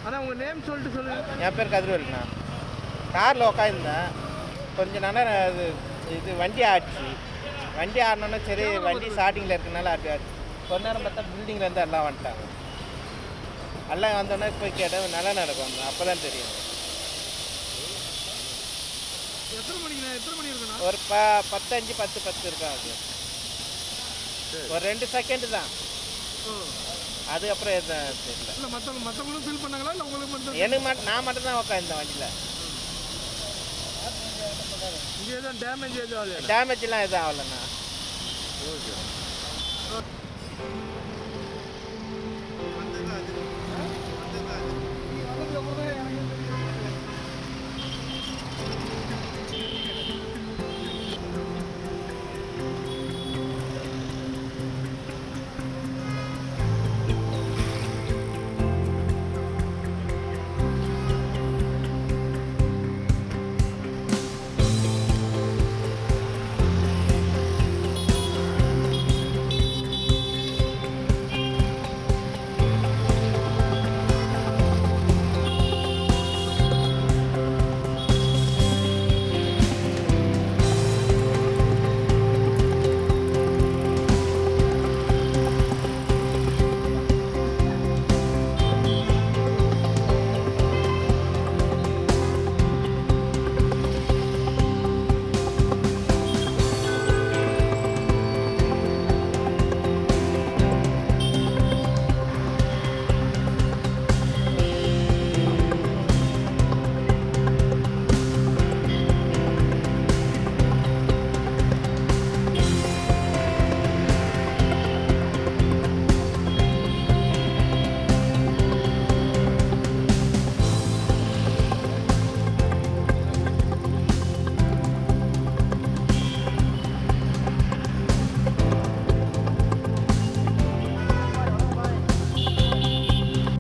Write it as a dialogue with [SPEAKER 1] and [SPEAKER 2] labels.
[SPEAKER 1] அண்ணா உங்கள் நேம் சொல்லிட்டு சொல்லுங்கள்.
[SPEAKER 2] என் பேர் கதிர்வேலுண்ணா. காரில் உட்காந்துருந்தேன். கொஞ்ச நேரம் இது வண்டி ஆச்சு. வண்டி ஆடினோன்னா சரி வண்டி ஸ்டார்டிங்கில் இருக்கனால அப்படி ஆச்சு. கொஞ்ச நேரம் பார்த்தா பில்டிங்லேருந்து எல்லாம் வந்துட்டாங்க. எல்லாம் வந்தோடனே போய் கேட்டால் நல்லா நடக்கும். அப்போ தான் தெரியும்.
[SPEAKER 1] எத்தனை மணி இருக்குண்ணா?
[SPEAKER 2] ஒரு 10:05 10:10 இருக்கும். அது ஒரு 2 செகண்டு தான். அதுக்கப்புறம் எதுவும் தெரியல.
[SPEAKER 1] இல்லை மற்றவங்களும் ஃபீல் பண்ணாங்களா இல்லை உங்களுக்கு மட்டும்?
[SPEAKER 2] எனக்கு நான் மட்டும் தான் உட்காந்தேன் வண்டியில்.
[SPEAKER 1] இங்கே எதுவும் டேமேஜ் எதுவும் ஆகல?
[SPEAKER 2] டேமேஜ்லாம் எதுவும் ஆகலைண்ணா.
[SPEAKER 1] ஓகே.